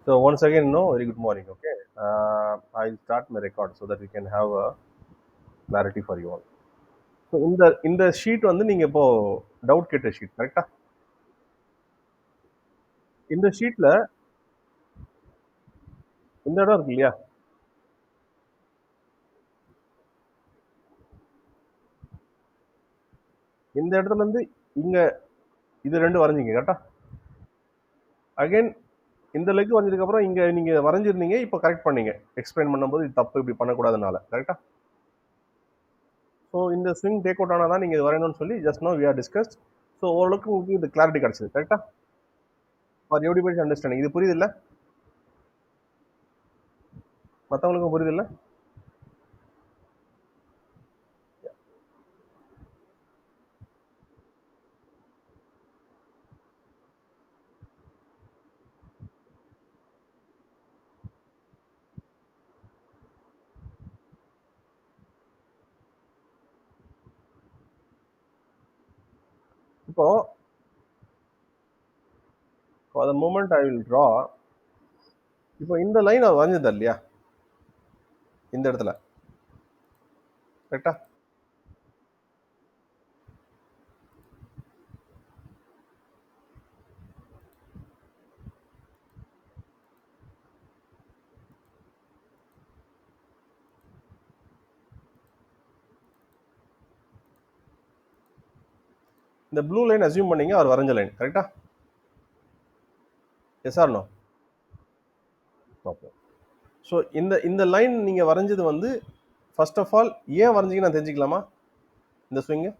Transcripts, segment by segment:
So once again, no, very good morning. Okay, I'll start my record so that we can have a clarity for you all. So இந்த sheet வந்து நீங்க இப்போ doubt கேட்ட sheet கரெக்டா? இந்த ஷீட்ல இந்த இடம் இருக்கு இல்லையா? இந்த இடத்துல இருந்து இங்க இது ரெண்டு வரைஞ்சிங்க கரெக்டா? அகைன் இந்த லெக் வரைஞ்சதுக்கு அப்புறம் இங்க நீங்க வரைஞ்சிருந்தீங்க, இப்போ கரெக்ட் பண்ணீங்க. எக்ஸ்பிளைன் பண்ணும்போது இது தப்பு, இப்படி பண்ணக்கூடாதுனால கரெக்டா? ஸோ இந்த ஸ்விங் டேக் அவுட் ஆனால் தான் நீங்க இது வரையணும்னு சொல்லி just now we are discussed. So ஓரளவுக்கு உங்களுக்கு இது கிளாரிட்டி கிடைச்சது கரெக்டா? ஃபார் எவ்ரிபடி அண்டர்ஸ்டாண்டிங் இது புரியுது இல்லை? மற்றவங்களுக்கும் புரியுது இல்லை? இப்போ for the moment I will draw. இப்போ இந்த லைன் அவர் வரைஞ்சது இல்லையா இந்த இடத்துல கரெக்டா? இந்த ப்ளூ லைன் அசியூம் பண்ணீங்க அவர் வரைஞ்ச லைன் கரெக்டா? Yes or no? Okay. So இந்த இந்த லைன் நீங்க வரைஞ்சது வந்து ஃபர்ஸ்ட் ஆஃப் ஆல் ஏன் வரைஞ்சீங்கன்னு நான் தெரிஞ்சுக்கலாமா? இந்த ஸ்விங்கு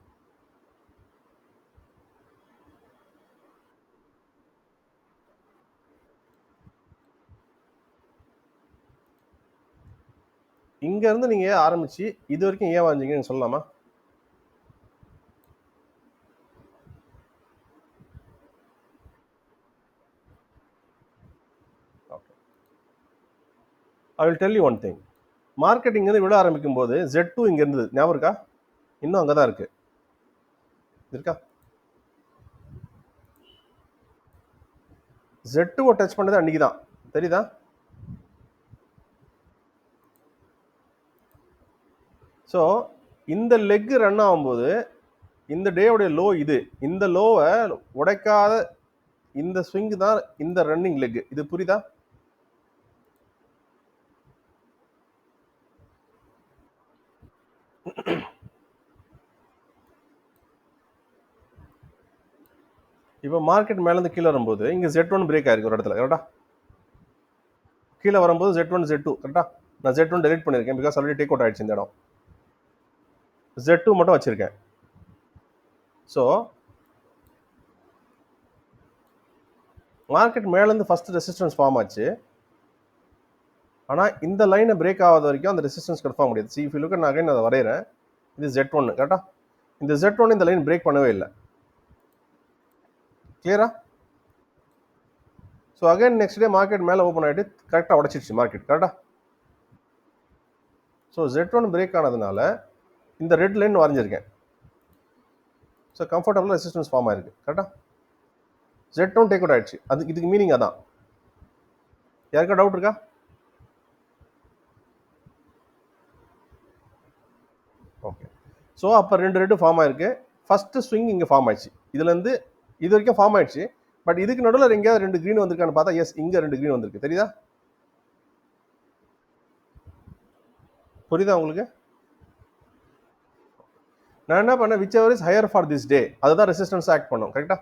இங்க இருந்து நீங்க ஆரம்பிச்சு இது வரைக்கும் ஏன் வரைஞ்சீங்கன்னு சொல்லலாமா? Okay. I will tell you one thing. Marketing வந்து விட ஆரம்பிக்கும் போது Z2 இங்க இருந்தது ஞாபகம் இருக்கா? இன்னும் அங்கதான் இருக்கு இருக்கா? Z2 டச் பண்ணது அன்னைக்கு தான் தெரியுதா? ஸோ இந்த லெக் ரன் ஆகும்போது இந்த டேவுடைய லோ இது, இந்த லோவை உடைக்காத இந்த ஸ்விங் தான் இந்த ரன்னிங் லெக். இது புரியுதா? இப்போ மார்க்கெட் மேலேருந்து கீழே வரும்போது இங்கே Z1 பிரேக் ஆயிருக்கு ஒரு இடத்துல கரெக்டா? கீழே வரும்போது Z1 Z2 கரெக்டா? நான் Z1 டெலிட் பண்ணியிருக்கேன் பிகாஸ் ஆல்ரெடி டேக் அவுட் ஆயிடுச்சு இந்த இடம். Z2 மட்டும் வச்சிருக்கேன். ஸோ மார்க்கெட் மேலேருந்து ஃபர்ஸ்ட் ரெசிஸ்டன்ஸ் ஃபார்ம் ஆச்சு. ஆனால் இந்த லைனை பிரேக் ஆகாத வரைக்கும் அந்த ரெசிஸ்டன்ஸ் கன்ஃபார்ம் முடியாது. சி இஃப் யூ லுக் நான் அதை வரைகிறேன். இது Z1 கரெக்டா? இந்த Z1 இந்த லைன் பிரேக் பண்ணவே இல்லை. கிளியரா? So again next day market மேலே ஓப்பன் ஆகிட்டு கரெக்டாக உடச்சிடுச்சு மார்க்கெட் கரெக்டா? ஸோ Z1 பிரேக் ஆனதுனால இந்த ரெட் லைன் வரைஞ்சிருக்கேன். ஸோ கம்ஃபர்டபுள் ரெசிஸ்டன்ஸ் ஃபார்ம் ஆயிருக்கு கரெக்டா? Z1 டேக் அவுட் ஆயிடுச்சு. அது இதுக்கு மீனிங் அதான். யாருக்கா டவுட் இருக்கா? ஓகே. ஸோ அப்போ ரெண்டு ரெட்டு ஃபார்ம் ஆயிருக்கு. ஃபர்ஸ்ட் ஸ்விங் இங்கே ஃபார்ம் ஆயிடுச்சு. இதுலேருந்து இது வரைக்கும் ஃபார்ம் ஆயிடுச்சு. பட் இதுக்கு நடுவில் எங்கேயாவது ரெண்டு க்ரீன் வந்திருக்கான்னு பார்த்தா எஸ் இங்கே ரெண்டு க்ரீன் வந்திருக்கு. தெரியுதா? புரியுதா உங்களுக்கு? நான் என்ன பண்ணேன், which ever is higher for this day அதுதான் ரெசிஸ்டன்ஸ் ஆக்ட் பண்ணும் கரெக்டா?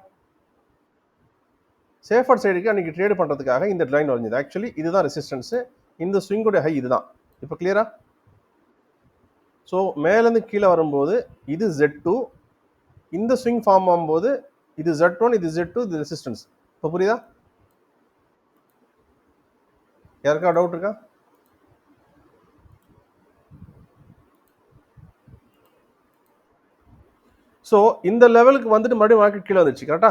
சேஃபர் சைடுக்கு அன்னைக்கு ட்ரேட் பண்ணுறதுக்காக இந்த லைன் வரைஞ்சது. ஆக்சுவலி இதுதான் ரெசிஸ்டன்ஸ். இந்த ஸ்விங்கோட ஹை இதுதான். இப்போ கிளியரா? ஸோ மேலேருந்து கீழே வரும்போது இது Z2, இந்த ஸ்விங் ஃபார்ம் ஆகும்போது இது Z1, இது Z2, இது ரெசிஸ்டன்ஸ். இப்போ புரியுதா? யாருக்கா டவுட் இருக்கா? ஸோ இந்த லெவலுக்கு வந்துட்டு மறுபடியும் மார்க்கெட் கீழே வந்துச்சு கரெக்டா?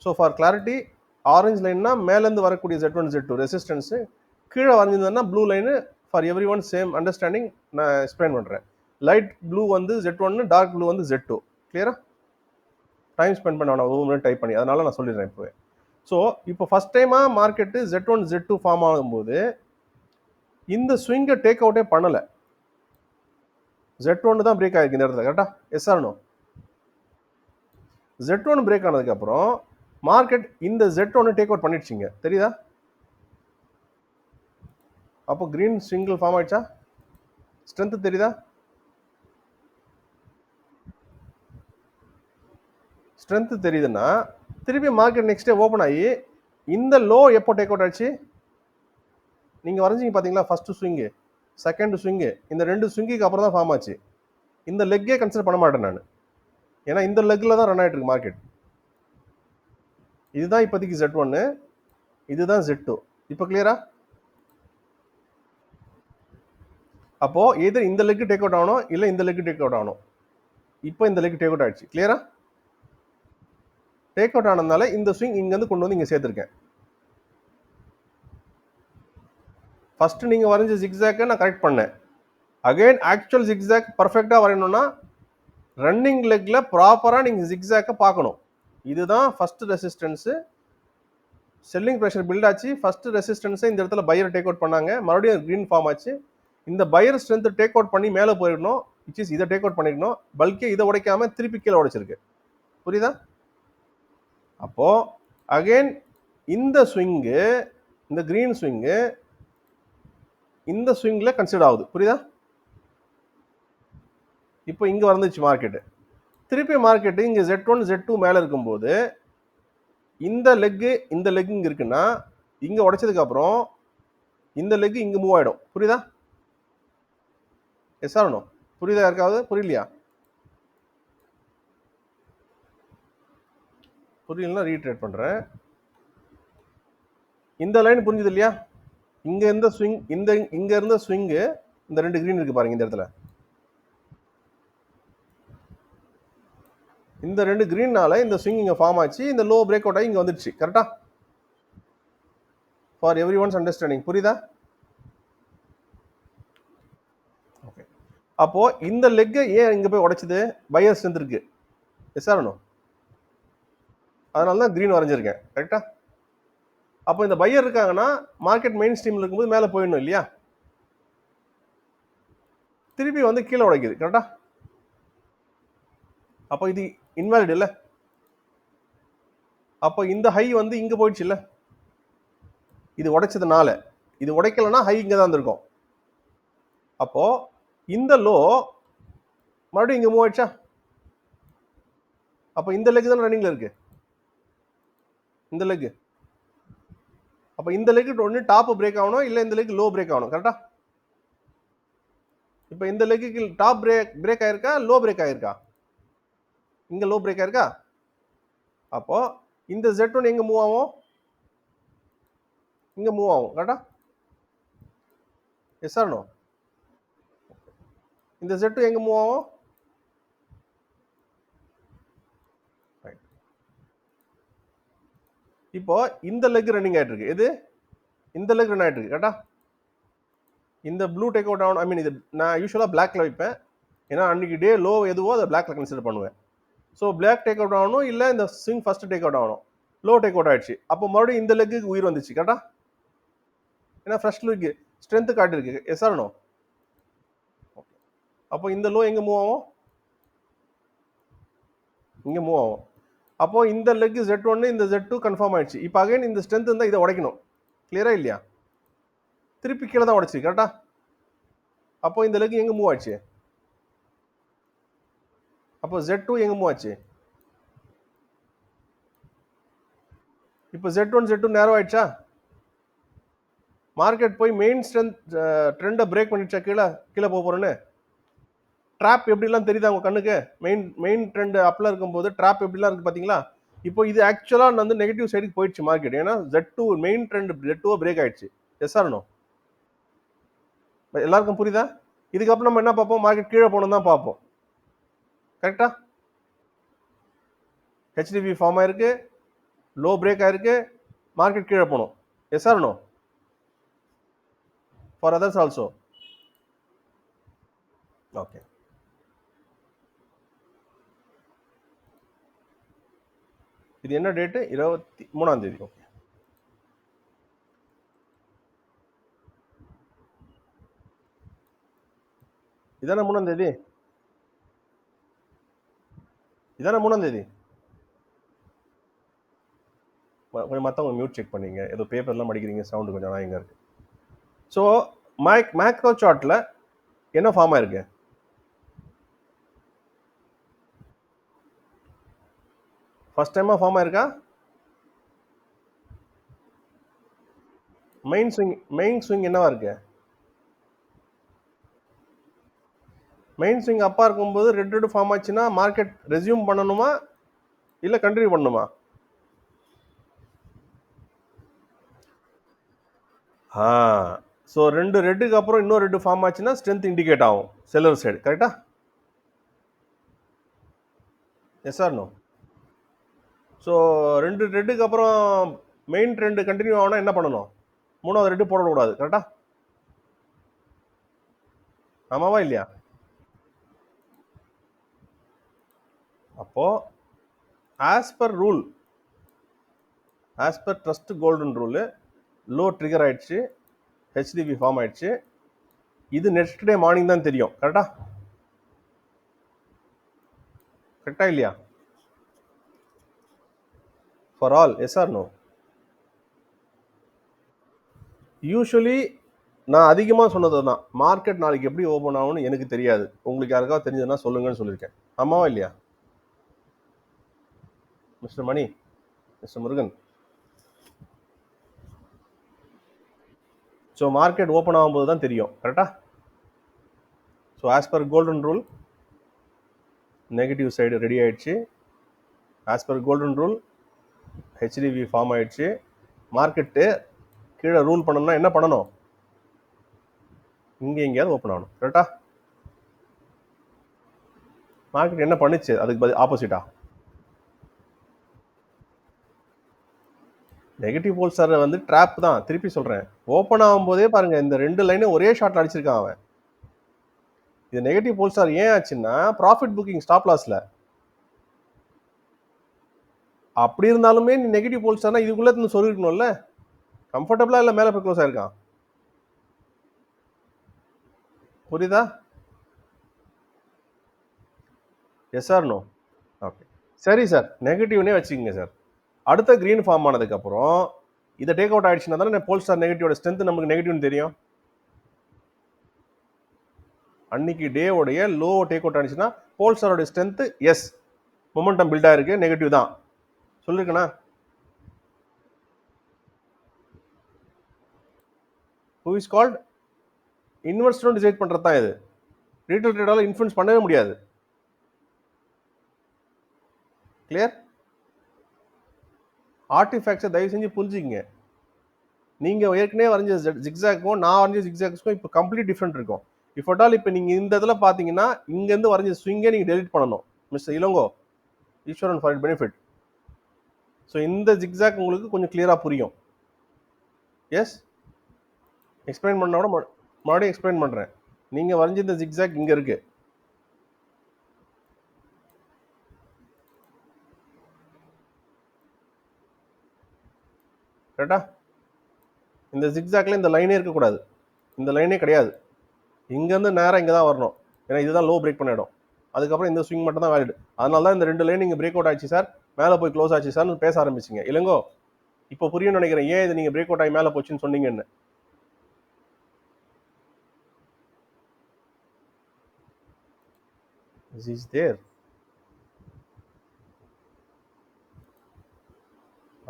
ஸோ ஃபார் கிளாரிட்டி, ஆரஞ்ச் லைன்னா மேலேருந்து வரக்கூடிய Z1 Z2 ரெசிஸ்டன்ஸு, கீழே வரைஞ்சிருந்ததுன்னா blue line. For everyone same understanding நான் எக்ஸ்பிளைன் பண்ணுறேன். லைட் ப்ளூ வந்து Z1, டார்க் ப்ளூ வந்து Z2. கிளியரா? டைம் ஸ்பெண்ட் பண்ண வேணாம், ஒவ்வொரு டைப் பண்ணி, அதனால நான் சொல்லிடுறேன் இப்போவே. ஸோ இப்போ ஃபர்ஸ்ட் டைமாக மார்க்கெட்டு Z1 Z2 ஃபார்ம் ஆகும்போது இந்த ஸ்விங்கை டேக் அவுட்டே பண்ணலை. Z1 தான் பிரேக் ஆகிருக்கு இந்த இடத்துல. கரெக்டா? Yes or no? Z1 break ஆனதுக்கப்புறம் மார்க்கெட் இந்த Z1 டேக் அவுட் பண்ணிடுச்சிங்க. தெரியுதா? அப்போ கிரீன் ஸ்விங்கில் ஃபார்ம் ஆயிடுச்சா? ஸ்ட்ரென்த் தெரியுதா? ஸ்ட்ரென்த் தெரியுதுன்னா திருப்பி மார்க்கெட் நெக்ஸ்ட் டே ஓப்பன் ஆகி இந்த லோ எப்போ டேக் அவுட் ஆச்சு? நீங்கள் வரைஞ்சிங்க பார்த்தீங்களா? ஃபர்ஸ்ட் ஸ்விங்கு, செகண்ட் ஸ்விங்கு, இந்த 2 ஸ்விங்குக்கு அப்புறம் தான் ஃபார்ம் ஆச்சு. இந்த லெக்கே கன்சிடர் பண்ண மாட்டேன் நான். ஏன்னா இந்த லெக்கில் தான் ரன் ஆகிட்டு இருக்கு மார்க்கெட். இதுதான் இப்போதைக்கு Z1, இதுதான் Z2. இப்போ கிளியரா? அப்போ எது இந்த லெக் டேக் அவுட் ஆகணும், இல்லை இந்த லெக் டேக் அவுட் ஆகணும். இப்போ இந்த லெக் டேக் அவுட் ஆயிடுச்சு. கிளியரா? டேக் அவுட் ஆனதுனால இந்த ஸ்விங் இங்கேருந்து கொண்டு வந்து இங்கே சேர்த்துருக்கேன். ஃபர்ஸ்ட் நீங்கள் வரைஞ்ச ஜிக்ஸாக்கை நான் கரெக்ட் பண்ணேன். அகைன் ஆக்சுவல் ஜிக்ஸாக் பர்ஃபெக்டாக வரையணும்னா ரன்னிங் லெக்ல ப்ராப்பராக நீங்கள் ஜிக்ஸாக்கை பார்க்கணும். இதுதான் first resistance. Selling pressure build ஆச்சு. ஃபர்ஸ்ட் ரெசிஸ்டன்ஸை இந்த இடத்துல பையர் டேக் அவுட் பண்ணாங்க. மறுபடியும் கிரீன் ஃபார்ம் ஆச்சு. இந்த பையர் ஸ்ட்ரென்த் டேக் அவுட் பண்ணி மேலே போயிடணும். விச் இஸ் இதை டேக் அவுட் பண்ணிக்கணும். பல்கே இதை உடைக்காம திருப்பி கீழே உடைச்சிருக்கு. புரியுதா? அப்போ அகைன் இந்த ஸ்விங்கு, இந்த கிரீன் ஸ்விங்கு இந்த ஸ்விங்ல கன்சிடர் ஆகுது. புரியுதா? இப்போ இங்க வந்துச்சு மார்க்கெட். திருப்பி மார்க்கெட் இங்க Z1 Z2 மேல இருக்கும்போது இந்த லெக் இங்க இருக்குன்னா இங்க உடைச்சதுக்கு அப்புறம் இந்த லெக் இங்க மூவ் ஆயிடும். புரியுதா? Yes or no? புரியுதா யாருக்காவது? புரியலையா? புரியலன்னா ரீட்ரேட் பண்றேன். இந்த லைன் புரிஞ்சது இல்லையா? இங்க இருந்த ஸ்விங், இங்க இருந்த ஸ்விங்கு, இந்த 2 கிரீன் இருக்கு பாருங்க இந்த இடத்துல. இந்த 2 கிரீன்னால இந்த ஸ்விங் இங்க ஃபார்ம் ஆச்சு. இந்த லோ பிரேக் அவுட் ஆகி இங்க வந்துடுச்சு. கரெக்டா? For everyone's understanding. புரியுதா? ஓகே. அப்போ இந்த லெக் ஏன் இங்க போய் உடைச்சது? பையர் ஸ்ட்ரென்த் இருக்கு. Yes or no? அதனால தான் கிரீன் வரைஞ்சிருக்கேன். கரெக்டா? அப்போ இந்த பையர் இருக்காங்கன்னா மார்க்கெட் மெயின் ஸ்ட்ரீம்ல இருக்கும்போது மேலே போயிடணும் இல்லையா? திருப்பி வந்து கீழே உடைக்குது. கரெக்டா? அப்போ இது இன்வாலிட் இல்லை? அப்போ இந்த ஹை வந்து இங்க போயிடுச்சு இல்லை? இது உடைச்சதுனால. இது உடைக்கலன்னா ஹை இங்க தான் இருந்திருக்கும். அப்போ இந்த லோ மறுபடியும் இங்க மூவ் ஆயிடுச்சா? அப்போ இந்த லெக் தான் ரன்னிங்ல இருக்கு. இந்த லெக். அப்போ இந்த லெக் ஒன்று டாப் பிரேக் ஆகணும், இல்லை இந்த லெக் லோ பிரேக் ஆகணும். கரெக்டா? இப்போ இந்த லெக்கு டாப் பிரேக் ஆயிருக்கா, லோ பிரேக் ஆயிருக்கா? இங்க லோ பிரேக் ஆயிருக்கா? அப்போ இந்த Z1 எங்க மூவ் ஆகும்? இங்க மூவ் ஆகும். கரெக்டா? Yes or no? இந்த Z2 எங்க மூவ் ஆகும்? இப்போ இந்த லெக் ரன்னிங் ஆயிட்டு இருக்கு. எது? இந்த லெக் ரன் ஆயிட்டு இருக்கு. கரெக்டா? இந்த ப்ளூ டேக் அவுட் ஆகணும். ஐ மீன் இது நான் யூஸ்வலாக பிளாக்ல வைப்பேன். ஏன்னா அன்னைக்கு டே லோ எதுவோ அதை பிளாக்ல கன்சிடர் பண்ணுவேன். ஸோ பிளாக் டேக் அவுட் ஆகணும், இல்லை இந்த ஸ்விங் ஃபர்ஸ்ட் டேக் அவுட் ஆகணும். லோ டேக் அவுட் ஆயிடுச்சு. அப்போ மறுபடியும் இந்த லெக்கு உயிர் வந்துச்சு. கரெக்டா? ஏன்னா ஃபர்ஸ்ட் லெக் ஸ்ட்ரென்த் காட்டிருக்கு. Yes or no? அப்போ இந்த லோ எங்க மூவ் ஆகும்? இங்க மூவ் ஆகும். அப்போ இந்த லெக் Z1 இந்த Z2 கன்ஃபார்ம் ஆயிடுச்சு. இப்போ அகைன் இந்த ஸ்ட்ரென்த் இருந்தால் இதை உடைக்கணும். கிளியரா இல்லையா? திருப்பி கீழே தான் உடைச்சு. கரெக்டா? அப்போ இந்த லெக் எங்க மூவ் ஆச்சு? அப்போ Z2 எங்க மூவ் ஆச்சு? இப்போ Z1 Z2 நேரோ ஆயிடுச்சா? மார்க்கெட் போய் மெயின் ஸ்ட்ரென்த் ட்ரெண்டை பிரேக் பண்ணிடுச்சா? கீழே கீழே போக போறேன்னு ட்ராப் எப்படிலாம் தெரியுதா உங்க கண்ணுக்கு? மெயின் ட்ரெண்ட் அப்ல இருக்கும்போது ட்ராப் எப்படிலாம் இருக்கு பாத்தீங்களா? இப்போ இது ஆக்சுவலா வந்து நெகட்டிவ் சைடுக்கு போயிடுச்சு மார்க்கெட். ஏன்னா Z2 main trend Z2 break ஆயிடுச்சு. Yes or no? எல்லாருக்கும் புரியுதா? இதுக்கப்புறம் நம்ம என்ன பார்ப்போம்? மார்க்கெட் கீழே போகணும் தான் பார்ப்போம். கரெக்டா? HDB ஃபார்ம் ஆயிருக்கு, லோ பிரேக் ஆயிருக்கு, மார்க்கெட் கீழே போகணும். Yes or no? For others also. Okay. இது என்ன டேட்டு? 23ஆம் தேதி. ஓகே, இதானே 3ஆம் தேதி? இதானே 3ஆம் தேதி? கொஞ்சம் மற்றவங்க மியூட் செக் பண்ணீங்க. ஏதோ பேப்பர்லாம் படிக்கிறீங்க, சவுண்டு கொஞ்சம் நாயங்க இருக்கு. ஸோ மேக்ரோ சார்ட்டில் என்ன ஃபார்ம் ஆயிருக்கு? ஃபர்ஸ்ட் டைமாக ஃபார்ம் ஆயிருக்கா? மெயின் ஸ்விங் என்னவா இருக்கு? மெயின் ஸ்விங் அப்பா இருக்கும்போது ரெட் ஃபார்ம் ஆச்சுன்னா மார்க்கெட் ரெஸ்யூம் பண்ணணுமா இல்லை கண்டினியூ பண்ணணுமா? ஆ, ஸோ ரெட்டுக்கு அப்புறம் இன்னொரு ரெட் ஃபார்ம் ஆச்சுன்னா ஸ்ட்ரென்த் இண்டிகேட் ஆகும் செல்லர் சைடு. கரெக்டா? Yes or no? ஸோ ரெட்டுக்கு அப்புறம் மெயின் ட்ரெண்ட் கண்டினியூ ஆகணும், என்ன பண்ணணும்? மூணாவது ரெட்டு போடக்கூடாது. கரெக்டா? ஆமாவா இல்லையா? அப்போ as per rule, as per trust golden rule, low trigger ஆயிடுச்சு, ஹெச்டிவி ஃபார்ம் ஆயிடுச்சு. இது நெக்ஸ்ட் டே மார்னிங் தான் தெரியும். கரெக்டா? கரெக்டா இல்லையா? For all, yes or no? Usually நான் அதிகமாக சொன்னது தான், மார்க்கெட் நாளைக்கு எப்படி ஓப்பன் ஆகும்னு எனக்கு தெரியாது, உங்களுக்கு யாருக்காவது தெரிஞ்சதுன்னா சொல்லுங்கன்னு சொல்லியிருக்கேன். ஆமாவா இல்லையா mister Mani, mister Murugan? So market open ஆகும்போது தான் தெரியும். கரெக்டா? So as per golden rule negative side ready ஆயிடுச்சு. As per golden rule HTV form ஆயிடுச்சு. மார்க்கெட்டு கீழே ரூல் பண்ணணும்னா என்ன பண்ணணும்? இங்கே எங்கேயாவது ஓப்பன் ஆகணும். கரெக்டா? மார்க்கெட் என்ன பண்ணுச்சு? அதுக்கு ஆப்போசிட்டா நெகட்டிவ் போல் சார் வந்து ட்ராப் தான். திருப்பி சொல்றேன், ஓப்பன் ஆகும்போதே பாருங்க இந்த ரெண்டு லைனும் ஒரே ஷாட்ல அடிச்சிருக்கான் அவன். இது நெகட்டிவ் போல் சார் ஏன் ஆச்சுன்னா ப்ராஃபிட் புக்கிங் ஸ்டாப் லாஸ்ல. அப்படி இருந்தாலுமே நீ நெகட்டிவ் போல் சார்னா இதுக்குள்ள இருந்து சொல்லிருக்கணும்ல. கம்ஃபர்டபுளா இல்ல மேல போய் க்ளோஸ் ஆயிருக்கான். புரியுதா? Yes or no? ஓகே, சரி சார், நெகட்டிவ்னே வச்சுக்கோங்க சார். அடுத்த கிரீன் ஃபார்ம் ஆனதுக்கு அப்புறம் இதை டேக் அவுட் ஆயிடுச்சுன்னா தானே போல் ஸ்டார் நெகட்டிவோட ஸ்ட்ரென்த் நமக்கு நெகட்டிவ்னு தெரியும். அன்னைக்கு டேவோடைய லோ டேக் அவுட் ஆயிடுச்சுன்னா போல் ஸ்டாரோட ஸ்ட்ரென்த் எஸ் மொமெண்டம் பில்ட் ஆயிருக்கு, நெகட்டிவ் தான் சொல்லிருக்கேனா? ஹூ இஸ் கால்ட் இன்வெஸ்டரும் டிசைட் பண்றது தான் இது. ரீட்டைல் ட்ரேடால இன்ஃப்ளூயன்ஸ் பண்ணவே முடியாது. கிளியர்? ஆர்டிஃபேக்ட்ஸை தயவு செஞ்சு புரிஞ்சுக்கங்க. நீங்க ஏற்கனவே வரைஞ்ச ஜிக்ஸாக்கும் நான் வரைஞ்ச ஜிக்ஸாக்ஸ்க்கும் இப்போ கம்ப்ளீட் டிஃப்ரெண்ட் இருக்கும். இஃப் அட் ஆல் இப்போ நீங்க இந்த இதில் பார்த்தீங்கன்னா இங்கேருந்து வரைஞ்ச ஸ்விங்கை நீங்க டெலிட் பண்ணணும் mister Ilango, Eswaran for benefit. So இந்த ஜிக்ஸாக் உங்களுக்கு கொஞ்சம் கிளியரா புரியும். எஸ், எக்ஸ்பிளைன் பண்ணோட மறுபடியும் எக்ஸ்பிளைன் பண்றேன். நீங்க வரைஞ்ச இந்த ஜிக்ஸாக் இங்க இருக்கு. கரெக்டா? இந்த ஜிக்ஸாக்ல இந்த லைனே இருக்கக்கூடாது, இந்த லைனே கிடையாது. இங்கேருந்து நேரம் இங்கே தான் வரணும், ஏன்னா இதுதான் லோ பிரேக் பண்ண இடம். அதுக்கப்புறம் இந்த ஸ்விங் மட்டும் தான் வேலிட். அதனால தான் இந்த ரெண்டு லைன் நீங்கள் பிரேக் அவுட் ஆச்சு சார், மேலே போய் க்ளோஸ் ஆச்சு சார்னு பேச ஆரம்பிச்சிங்க. இல்லைங்கோ, இப்போ புரியும் நினைக்கிறேன் ஏன் இது நீங்கள் பிரேக் அவுட் ஆகி மேலே போச்சுன்னு சொன்னீங்கன்னு. Is there?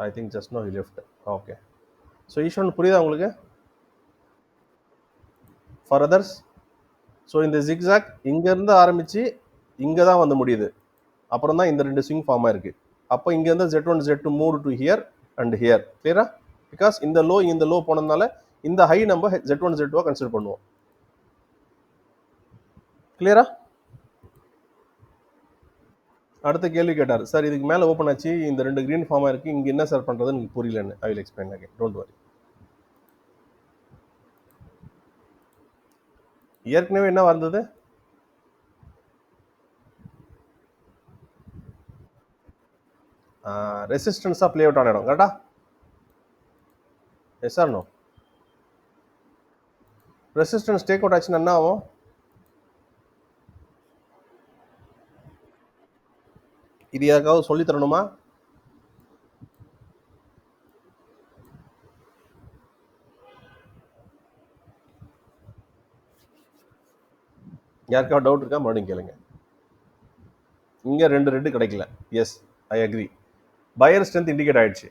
I think just no he left. Okay, so Eswaran புரியுதா உங்களுக்கு? ஃபார் அதர்ஸ், ஸோ இந்த ஜிக்ஸாக் இங்கேருந்து ஆரம்பித்து இங்கே தான் வந்து முடியுது. அப்புறம் தான் இந்த ரெண்டு ஸ்விங் ஃபார்ம் ஆயிருக்கு. அப்போ இங்கேருந்து Z1 Z2 move to hear and here. கிளியரா? பிகாஸ் இந்த லோ போனதுனால இந்த ஹை நம்ம Z1 Z2 கன்சிடர் பண்ணுவோம். கிளியரா? அடுத்த கேள்வி கேட்டார் சார், இதுக்கு மேலே ஓப்பன் ஆச்சு, இந்த ரெண்டு கிரீன் ஃபார்ம் ஆயிருக்கு, இங்கே என்ன சார் பண்ணுறதுன்னு எனக்கு புரியலன்னு. I will explain again, don't worry. ஏற்கனவே என்ன வந்தது? ரெசிஸ்டன்ஸாக ப்ளே அவுட் ஆன இடம் கரெக்டா? Yes or no? Resistance take out ஆச்சுன்னா என்ன ஆகும்? இது யாருக்காவது சொல்லி தரணுமா? யாருக்காவது டவுட் இருக்கா? மறுபடியும் கேளுங்க. இங்கே 2 ரெட்டு கிடைக்கல. Yes, I agree. Buyer strength indicate ஆயிடுச்சு.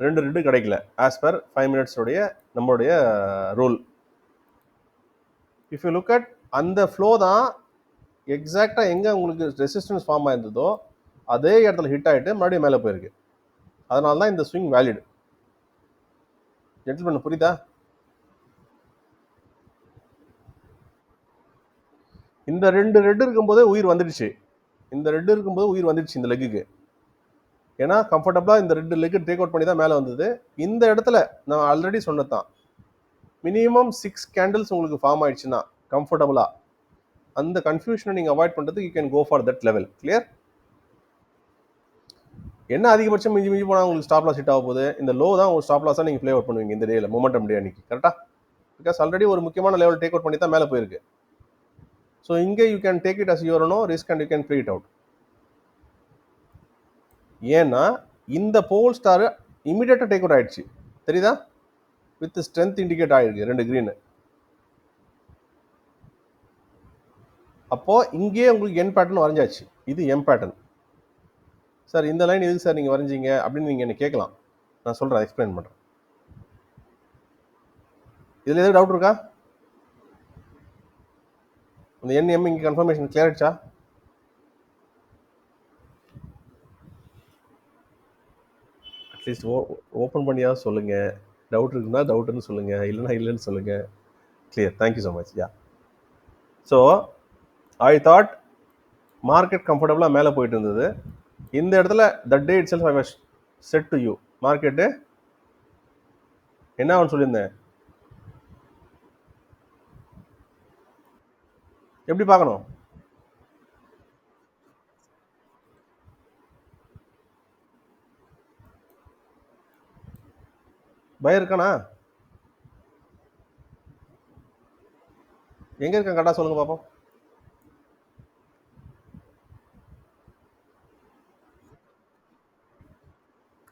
2 ரெட்டு கிடைக்கல ஆஸ் பர் 5 minutes உடைய நம்மளுடைய rule. If you look at அந்த ஃப்ளோ தான் எக்ஸாக்டாக எங்கே உங்களுக்கு ரெசிஸ்டன்ஸ் ஃபார்ம் ஆயிருந்ததோ அதே இடத்துல ஹிட் ஆகிட்டு மறுபடியும் மேலே போயிருக்கு. அதனால தான் இந்த ஸ்விங் வேலிட். ஜென்டில்மேன் புரியுதா? இந்த 2 ரெட் இருக்கும்போதே உயிர் வந்துடுச்சு. இந்த ரெட் இருக்கும்போது உயிர் வந்துடுச்சு இந்த லெக்குக்கு. ஏன்னா கம்ஃபர்டபுளாக இந்த 2 லெக்கு டேக் அவுட் பண்ணி தான் மேலே வந்தது. இந்த இடத்துல நான் ஆல்ரெடி சொன்னதான், மினிமம் 6 கேண்டில்ஸ் உங்களுக்கு ஃபார்ம் ஆயிடுச்சுன்னா கம்ஃபர்டபுளாக அந்த கன்ஃபியூஷனை நீங்கள் அவாய்ட் பண்ணுறதுக்கு you can go for that level. Clear? என்ன அதிகபட்சம் மிஞ்சி மிஞ்சி போனால் உங்களுக்கு ஸ்டாப் லாஸ் ஹிட் ஆக போகுது. இந்த லோ தான் உங்களுக்கு ஸ்டாப் லாஸாக நீங்கள் ப்ளே அவுட் பண்ணுவீங்க இந்த டேயில், மொமெண்டம் டே அன்னைக்கு. கரெக்டாக? பிகாஸ் ஆல்ரெடி ஒரு முக்கியமான லெவல் டேக் அவுட் பண்ணி தான் மேலே போயிருக்கு. ஸோ இங்கே you can take it as your no risk and you can play it out. ஏன்னா இந்த போல் ஸ்டார் இமீடியட்டாக டேக் அவுட் ஆயிடுச்சு. தெரியுதா? வித் ஸ்ட்ரென்த் இண்டிகேட் ஆயிருக்கு 2 கிரீன். அப்போ இங்கே உங்களுக்கு என் பேட்டர்ன் வரைஞ்சாச்சு. இது எம் பேட்டர்ன். சார் இந்த லைன் எதுக்கு சார் நீங்கள் வரைஞ்சிங்க அப்படின்னு நீங்கள் என்ன கேட்கலாம். நான் சொல்கிறேன், எக்ஸ்பிளைன் பண்ணுறேன். இதில் எதாவது டவுட் இருக்கா? இந்த என்எம் இங்கே கன்ஃபர்மேஷன் கிளியர் ஆயிடுச்சா? அட்லீஸ்ட் ஓப்பன் பண்ணியாவது சொல்லுங்கள். டவுட் இருக்குன்னா டவுட்டுன்னு சொல்லுங்கள், இல்லைன்னா இல்லைன்னு சொல்லுங்கள். Clear. Thank you so much. Yeah, so I thought market கம்ஃபர்டபுளாக மேலே போயிட்டு இருந்தது. இந்த இடத்துல that day it self I was set to you market என்ன ஆகும்னு சொல்லியிருந்தேன். எப்படி பார்க்கணும்? பயம் இருக்கானா? எங்கே இருக்கான் கரெக்டாக சொல்லுங்கள் பார்ப்போம்.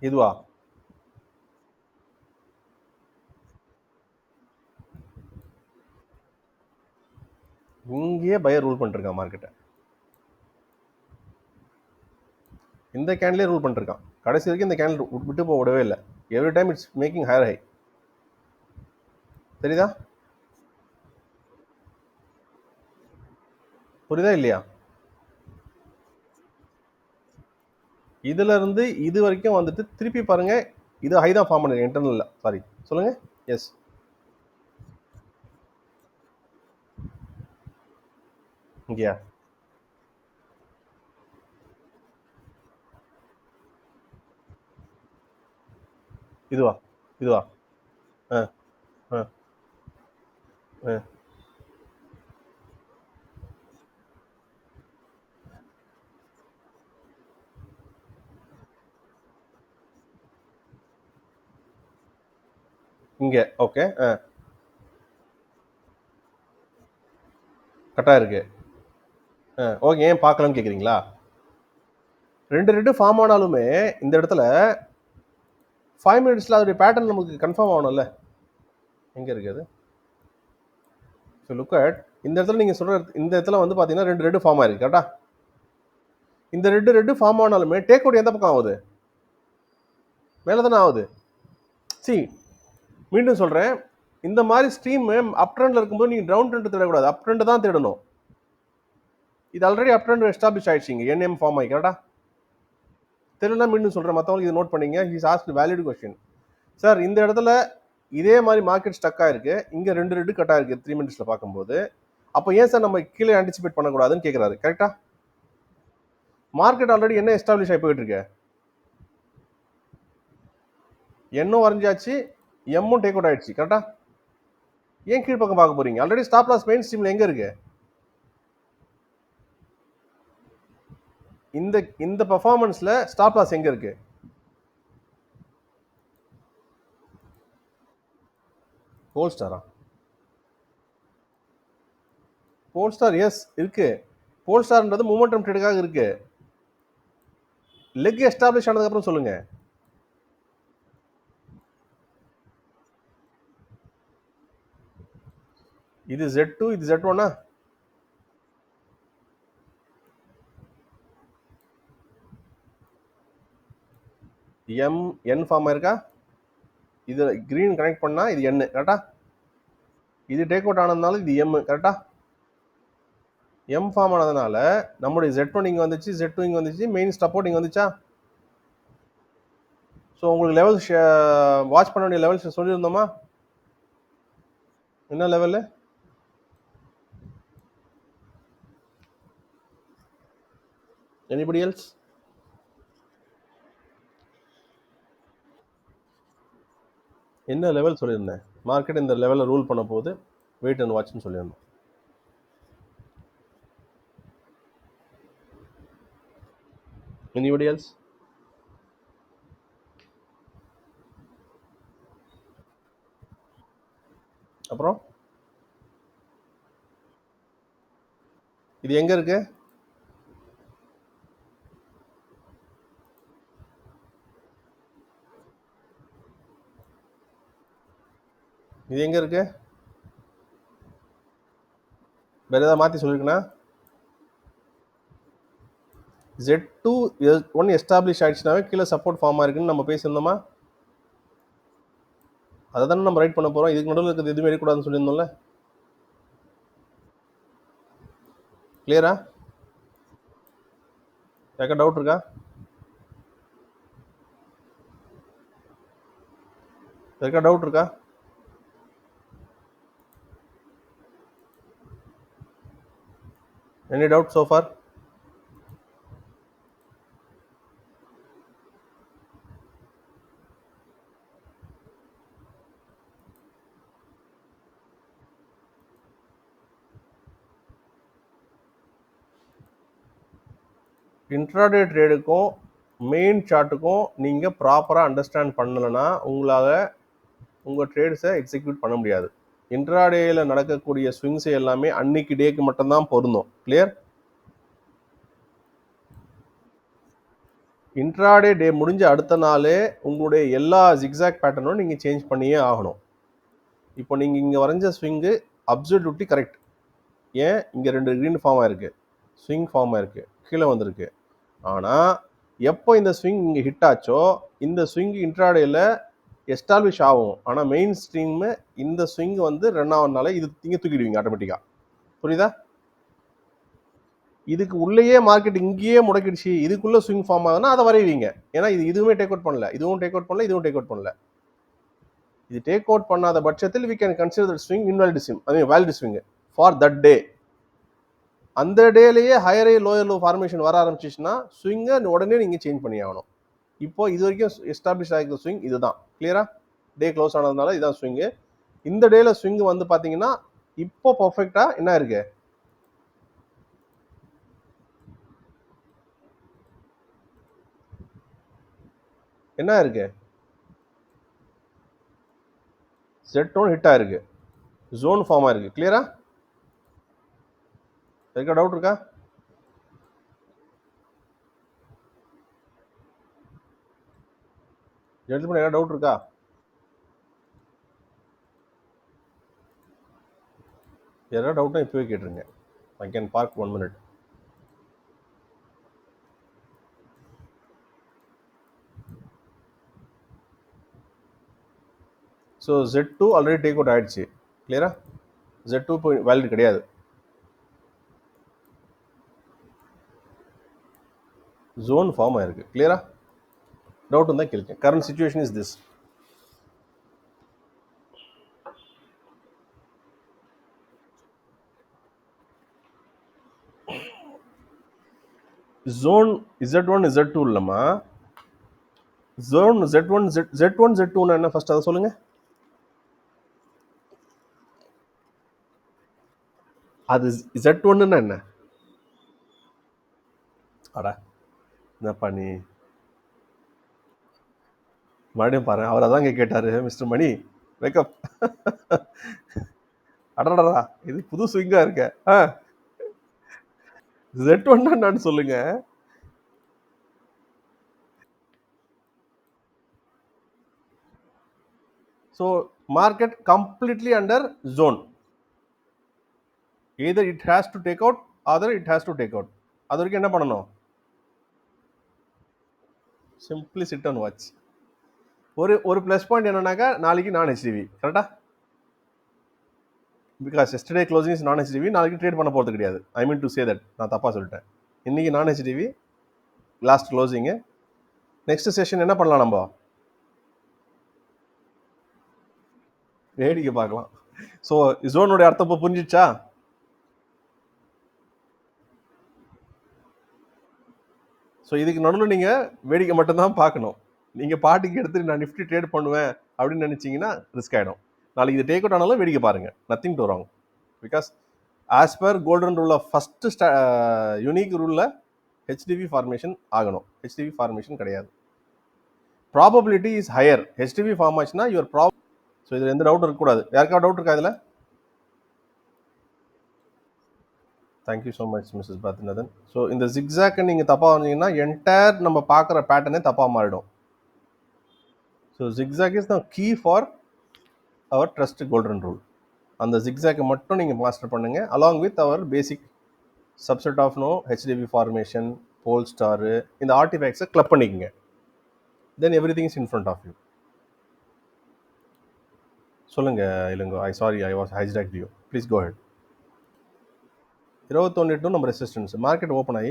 இதுவா? இங்கேயே பையர் ரூல் பண்ணிருக்கான் மார்க்கெட்டை. இந்த கேண்டிலே ரூல் பண்ணிருக்கான். கடைசி வரைக்கும் இந்த கேண்டில் விட்டு போக விடவே இல்லை. Every time it's making higher high. தெரியுதா? புரியுதா இல்லையா? இதுல இருந்து இது வரைக்கும் வந்துட்டு திருப்பி பாருங்க. இது ஹை தான் ஃபார்ம் பண்ணிருக்கேன் இன்டர்னல்ல. சாரி, சொல்லுங்க. எஸ், இங்கேயா? இதுவா? இதுவா? ஆ ஆ ஆ இங்கே ஓகே. கரெக்டாக இருக்கு. ஓகே, ஏன் பார்க்கலன்னு கேட்குறீங்களா? 2 ரெட்டு ஃபார்ம் ஆனாலுமே இந்த இடத்துல 5 மினிட்ஸில் அதோடைய பேட்டர்ன் நமக்கு கன்ஃபார்ம் ஆகணும்ல. எங்கே இருக்குது அது? ஸோ லுக் அட் இந்த இடத்துல நீங்கள் சொல்கிற இந்த இடத்துல வந்து பார்த்தீங்கன்னா 2 ரெட்டு ஃபார்ம் ஆயிருக்கு. கரெக்டா? இந்த 2 ரெட்டு ஃபார்ம் ஆனாலுமே டேக் அவுட் எந்த பக்கம் ஆகுது? மேலே தானே ஆகுது. சி, மீண்டும் சொல்கிறேன், இந்த மாதிரி ஸ்ட்ரீம் அப் ட்ரெண்டில் இருக்கும்போது நீங்கள் டவுன் ட்ரெண்ட் தேடக்கூடாது, அப் ட்ரெண்ட் தான் தேடணும். இது ஆல்ரெடி அப் ட்ரெண்ட் எஸ்டாப்ளிஷ் ஆயிடுச்சிங்க. என்எம் ஃபார்ம் ஆகி. கரெக்டா? தெரியல, மீண்டும் சொல்கிறேன், மற்றவங்களுக்கு இது நோட் பண்ணிங்க. He's asked valid question. Sir இந்த இடத்துல இதே மாதிரி மார்க்கெட் ஸ்டக் ஆயிருக்கு, இங்கே 2 ரெட்டு கட் ஆயிருக்கு 3 மினிட்ஸில் பார்க்கும்போது. அப்போ ஏன் சார் நம்ம கீழே ஆன்டிசிபேட் பண்ணக்கூடாதுன்னு கேட்குறாரு. கரெக்டா? மார்க்கெட் ஆல்ரெடி என்ன எஸ்டாப்ளிஷ் ஆகி போயிட்டு இருக்கு. என்னும் வரைஞ்சாச்சு, எம்மும் டேக் அவுட் ஆயிடுச்சு. கரெக்டா? ஏன் கீழ் பக்கம் பார்க்க போறீங்க? ஆல்ரெடி ஸ்டாப் லாஸ் மெயின் ஸ்ட்ரீம்ல எங்க இருக்கு? இந்த இந்த பெர்ஃபார்மன்ஸ்ல ஸ்டாப் லாஸ் எங்க இருக்கு? போல்ஸ்டாரா? போல்ஸ்டார் எஸ் இருக்கு. போல்ஸ்டார்ன்றது மூமெண்டம் ட்ரேடுக்காக இருக்கு. லெக் எஸ்டாப்ளிஷ் ஆனதுக்கு அப்புறம் சொல்லுங்க. இது Z2, இது Z1. என் ஃபார்ம் இருக்கா? இது கிரீன் கனெக்ட் பண்ணா இது N கரெக்டா? இது டேக் அவுட் ஆனதுனால இது M கரெக்டா? M ஃபார்ம் ஆனதுனால நம்முடைய Z1 இங்க வந்துச்சு, Z2 இங்க வந்துச்சு, மெயின் சப்போர்ட் இங்க வந்துச்சா? ஸோ உங்களுக்கு லெவல்ஸ் வாட்ச் பண்ண வேண்டிய லெவல்ஸ் சொல்லியிருந்தோமா? என்ன லெவலு? Anybody else? என்ன லெவல் சொல்லியிருந்தேன்? மார்க்கெட் இந்த லெவலில் ரூல் பண்ண போது வெயிட் அண்ட் வாட்ச்னு சொல்லியிருந்தோம். Anybody else? அப்புறம் இது எங்க இருக்கு? இது எங்க இருக்கு? வேற ஏதாவது மாத்தி சொல்லிருக்கனா? Z2 ஒன் எஸ்டாப்ளிஷ் ஆயிடுச்சுனாவே கீழே சப்போர்ட் ஃபார்ம் ஆயிருக்குன்னு நம்ம பேசியிருந்தோமா? அதை தானே நம்ம ரைட் பண்ண போறோம். இதுக்கு நடுவில் இருக்கிறது எதுவுமே இருக்கக்கூடாதுன்னு சொல்லியிருந்தோம்ல. கிளியரா? யாருக்கா டவுட் இருக்கா? யாருக்கா டவுட் இருக்கா? Any doubt so far? Intraday ட்ரேடுக்கும் மெயின் சார்ட்டுக்கும் நீங்கள் ப்ராப்பராக அண்டர்ஸ்டாண்ட் பண்ணலைன்னா உங்களால் உங்கள் ட்ரேட்ஸை எக்ஸிக்யூட் பண்ண முடியாது. இன்ட்ராடேயில் நடக்கக்கூடிய ஸ்விங்ஸ் எல்லாமே அன்னைக்கு டேக்கு மட்டும்தான் பொருந்தும். கிளியர்? இன்ட்ராடே டே முடிஞ்ச அடுத்த நாளே உங்களுடைய எல்லா ஜிக்ஸாக் பேட்டர்னும் நீங்கள் சேஞ்ச் பண்ணியே ஆகணும். இப்போ நீங்கள் இங்கே வரைஞ்ச ஸ்விங்கு அப்சல்யூட்லி கரெக்ட். ஏன் இங்கே 2 க்ரீன் ஃபார்ம் ஆயிருக்கு, ஸ்விங் ஃபார்ம் ஆயிருக்கு, கீழே வந்திருக்கு. ஆனால் எப்போ இந்த ஸ்விங் இங்கே ஹிட் ஆச்சோ இந்த ஸ்விங் இன்ட்ராடேல எஸ்டாப்ளிஷ் ஆகும். ஆனால் மெயின் ஸ்ட்ரீம் இந்த ஸ்விங் வந்து ரன் ஆகுனால இது இங்கே தூக்கிடுவீங்க ஆட்டோமேட்டிக்காக. புரியுதா? இதுக்கு உள்ளேயே மார்க்கெட் இங்கேயே முடக்கிடுச்சு, இதுக்குள்ள ஸ்விங் ஃபார்ம் ஆகுதுன்னா அதை வரைவீங்க. ஏன்னா இது இதுவுமே டேக் அவுட் பண்ணல, இதுவும் டேக் அவுட் பண்ணல, இதுவும் டேக் அவுட் பண்ணல. இது டேக் அவுட் பண்ணாத பட்சத்தில் we can consider that swing invalid swing, I mean valid swing for that day. அந்த டேலேயே higher high lower low formation வர ஆரம்பிச்சிச்சுன்னா ஸ்விங்கை உடனே நீங்கள் சேஞ்ச் பண்ணி ஆகணும். இப்போ இது வரைக்கும் எஸ்டாப்ளிஷ் ஆகிற ஸ்விங் இதுதான். கிளியரா? டே க்ளோஸ் ஆனதுனால இதுதான் ஸ்விங்கு. இந்த டேல ஸ்விங் வந்து பார்த்தீங்கன்னா இப்போ பர்ஃபெக்டா என்ன இருக்கு? என்ன இருக்கு? Z1 ஹிட் ஆயிருக்கு, ஜோன் ஃபார்ம் ஆயிருக்கு. கிளியரா? இருக்க டவுட் இருக்கா? ஜென்டில்மேன் என்ன டவுட் இருக்கா? யாராவது டவுட்னா இப்போவே கேட்டுருங்க. I can park 1 minute. So Z2 already take out ஆயிடுச்சு. கிளியரா? Z2 இப்போ வேலிட் கிடையாது. ஜோன் ஃபார்ம் ஆயிருக்கு. கிளியரா? டவுட் இருந்தால் கேளுங்க. Current situation is this. Zone Z1 Z2 இல்லைம்மா, ஜோன் Z1 Z1 Z2 என்ன ஃபர்ஸ்ட் அதை சொல்லுங்க. அது Z1 என்ன? அடா என்னப்பா நீ மறுபடியும் பாரு, அவர் அதான் கேட்டாரு, மிஸ்டர் மணி வேக்கப். அடடா, இது புது ஸ்விங்கா இருக்க. Z1 என்னன்னு சொல்லுங்க. So market completely under zone. Either it has to take out other it has to take out. அது வரைக்கும் என்ன பண்ணணும்? Simply sit and watch. ஒரு ப்ளஸ் பாயிண்ட் என்னன்னாக்கா, நாளைக்கு நான் ஹெச்டிவி கரெக்டா, because yesterday closing is non HDTV. நாளைக்கு trade பண்ண போகிறது கிடையாது. ஐ மீன் டு சே தட், நான் தப்பாக சொல்லிட்டேன். இன்னைக்கு நான் HDV last closing. Next session என்ன பண்ணலாம் நம்ம? வேடிக்கை பார்க்கலாம். ஸோ ஜோனுடைய அர்த்தம் இப்போ புரிஞ்சிச்சா? ஸோ இதுக்கு நடுவில் நீங்கள் வேடிக்கை மட்டும்தான் பார்க்கணும். நீங்கள் பாட்டுக்கு எடுத்து நான் நிஃப்டி ட்ரேட் பண்ணுவேன் அப்படின்னு நினச்சிங்கன்னா ரிஸ்க் ஆகிடும். நாளைக்கு இது டேக் அவுட் ஆனாலும் வேடிக்கை பாருங்கள், nothing to wrong. Because as per golden rule of first unique ரூலில் ஹெச்டிவி ஃபார்மேஷன் ஆகணும். ஹெச்டிவி ஃபார்மேஷன் கிடையாது. Probability is higher. HTV form ஆச்சுன்னா யுவர் ஸோ இதில் எந்த டவுட் இருக்கக்கூடாது. யாருக்காவது டவுட் இருக்கா இதில்? Thank you so much Mrs Pathinathan. So இந்த ஜிக்ஸாக்கை நீங்கள் தப்பாக வந்தீங்கன்னா என்டையர் நம்ம பார்க்குற பேட்டர்னே தப்பாக மாறிடும். So zigzag is the key for our trust golden rule. அந்த ஜிக்ஸாக்கை மட்டும் நீங்கள் மாஸ்டர் பண்ணுங்கள், along with our basic subset of no HTV formation, pole star, இந்த ஆர்டிஃபேக்ட்ஸை கிளப் பண்ணிக்கங்க. Then everything is in front of you. சொல்லுங்கள் Ilango. I was hijacked you. Please go ahead. 21 நம்ம ரெசிஸ்டன்ஸ். மார்க்கெட் ஓப்பன் ஆகி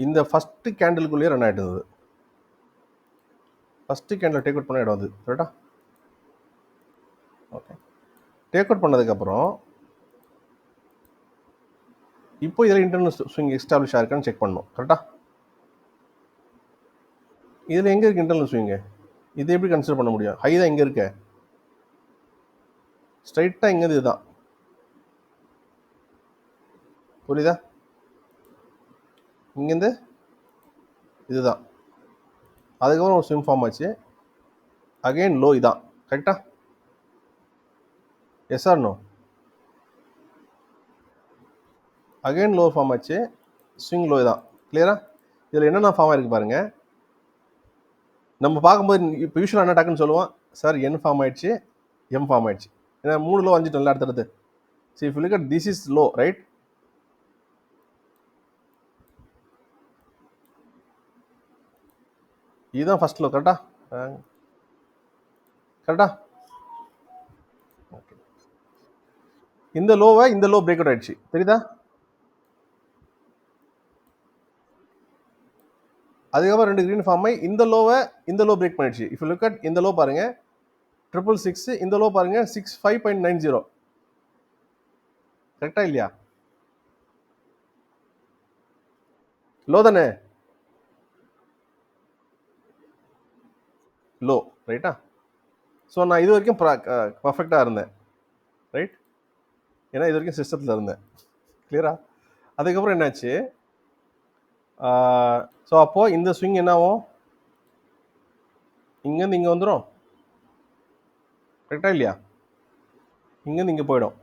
இந்த first கேண்டிலுக்குள்ளேயே run ஆகிட்டு இருந்தது. First candle take out பண்ண இடம் வந்து கரெக்டா. ஓகே, டேக் அவுட் பண்ணதுக்கப்புறம் இப்போ இதில் இன்டர்னல் ஸ்விங் எஸ்டாப்ளிஷ் ஆயிருக்கான்னு செக் பண்ணணும் கரெக்டா. இதில் எங்கே இருக்குது இன்டர்னல் ஸ்விங்கு? இது எப்படி கன்சிடர் பண்ண முடியும்? ஹை தான் எங்கே இருக்க, ஸ்ட்ரைட்டாக இங்கே இதுதான், புரியுதா? இங்கேருந்து இதுதான். அதுக்கப்புறம் ஒரு ஸ்விங் ஃபார்ம் ஆச்சு. அகெயின் லோ இதான் கரெக்டா. Yes or no? Again low form ஆச்சு, ஸ்விங் லோ தான். கிளியரா? இதில் என்னென்ன ஃபார்ம் ஆயிருக்கு பாருங்க. நம்ம பார்க்கும்போது இப்போ யூஸ்வலாக என்ன டாக்குன்னு சொல்லுவோம், சார் என் ஃபார்ம் ஆயிடுச்சு, எம் ஃபார்ம் ஆயிடுச்சு. ஏன்னா 3 லோ வந்துட்டோம்ல அடுத்தடுத்து. So if you look at this is low right. இதுதான் ஃபர்ஸ்ட் லோ கரெக்டா. கரெக்டா. ஓகே, இந்த லோவை இந்த லோ பிரேக் அவுட் ஆயிடுச்சு, தெரியுதா? அதுக்கப்புறம் 2 கிரீன் ஃபார்ம் ஆகி இந்த லோவை இந்த லோ பிரேக் பண்ணிடுச்சு. இஃப் யூ லுக் அட் இந்த லோ பாருங்க 666, இந்த லோ பாருங்க 65.90. கரெக்டா இல்லையா? லோ தானே, லோ ரைட்டா. ஸோ நான் இது வரைக்கும் பர்ஃபெக்டாக இருந்தேன் ரைட், ஏன்னா இது வரைக்கும் சிஸ்டத்தில் இருந்தேன். கிளியரா? அதுக்கப்புறம் என்னாச்சு? ஸோ அப்போது இந்த ஸ்விங் என்ன ஆகும்? இங்கேருந்து இங்கே வந்துடும் கரெக்டாக இல்லையா? இங்கேருந்து இங்கே போயிடும்.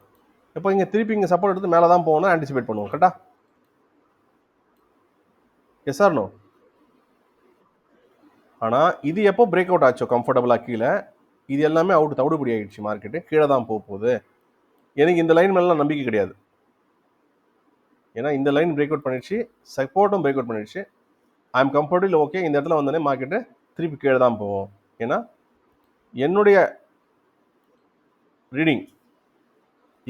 இப்போ இங்கே திருப்பி இங்கே சப்போர்ட் எடுத்து மேலே தான் போகணும் ஆன்டிசிபேட் பண்ணுவோம் கரெக்டா. Yes or no? ஆனால் இது எப்போ பிரேக் அவுட் ஆச்சோ கம்ஃபர்டபுளாக கீழே, இது எல்லாமே தவிடுபடி ஆகிடுச்சு. மார்க்கெட்டு கீழே தான் போக போகுது. எனக்கு இந்த லைன் மேலாம் நம்பிக்கை கிடையாது. ஏன்னா இந்த லைன் பிரேக் அவுட் பண்ணிடுச்சு, சப்போர்ட்டும் பிரேக் அவுட் பண்ணிடுச்சு. I am comfortable. ஓகே, இந்த இடத்துல வந்தோடனே மார்க்கெட்டு திருப்பி கீழே தான் போவோம். ஏன்னா என்னுடைய ரீடிங்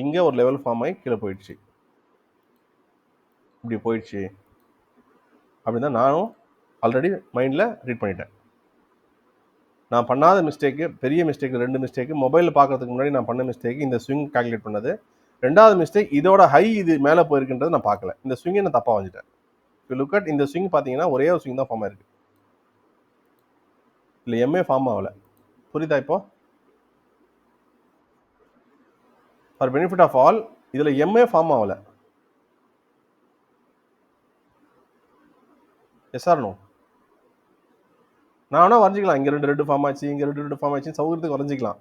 இங்கே ஒரு லெவல் ஃபார்ம் ஆகி கீழே போயிடுச்சு, இப்படி போயிடுச்சு அப்படி தான் நானும் ஆல்ரெடி மைண்டில் ரீட் பண்ணிட்டேன். நான் பண்ணாத மிஸ்டேக்கு, பெரிய மிஸ்டேக் 2 மிஸ்டேக்கு. மொபைலில் பார்க்கறதுக்கு முன்னாடி நான் பண்ண மிஸ்டேக் இந்த ஸ்விங் கால்குலேட் பண்ணது. 2வது மிஸ்டேக் இதோட ஹை இது மேலே போயிருக்குன்றது நான் பார்க்கல. இந்த ஸ்விங்கை நான் தப்பாக வந்துட்டேன். லுக் அட் இந்த ஸ்விங் பார்த்தீங்கன்னா ஒரே ஒரு ஸ்விங் தான் ஃபார்ம் ஆயிருக்கு, இல்லை எம்ஏ ஃபார்ம் ஆகலை. புரியுதா? இப்போ ஃபார் பெனிஃபிட் ஆஃப் ஆல், இதில் எம்ஏ ஃபார்ம் ஆகலை. Yes or no? நான் வேணா வரைஞ்சிக்கலாம், இங்க 2 ரெட் ஃபார்ம் ஆச்சு, இங்க 2 ரெட் ஃபார்ம் ஆச்சு, சௌகரியத்துக்கு வரைஞ்சிக்கலாம்.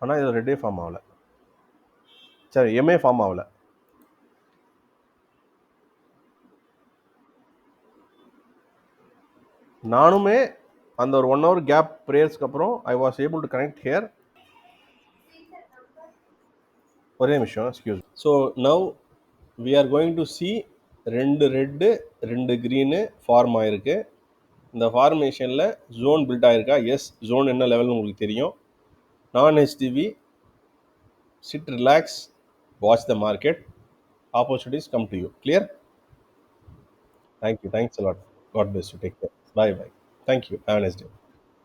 ஆனா இதுல ரெட்டே ஃபார்ம் ஆகல. சரி, எம்ஏ ஃபார்ம் ஆகல. நானுமே அந்த ஒரு 1 hour கேப் ப்ரேயர்ஸ்க்கு அப்புறம் I was able to connect here. ஒரே நிமிஷம், excuse. So now we are going to see 2 red 2 green form ஆயிருக்கு. இந்த ஃபார்மேஷனில் ஜோன் பில்ட் ஆயிருக்கா? எஸ், ஜோன் என்ன லெவல்னு உங்களுக்கு தெரியும். Non HDTV, sit relax, watch the market, opportunities come to you. Clear? Thank you, thanks a lot. God bless you, take care, bye bye. Thank you, have a nice day.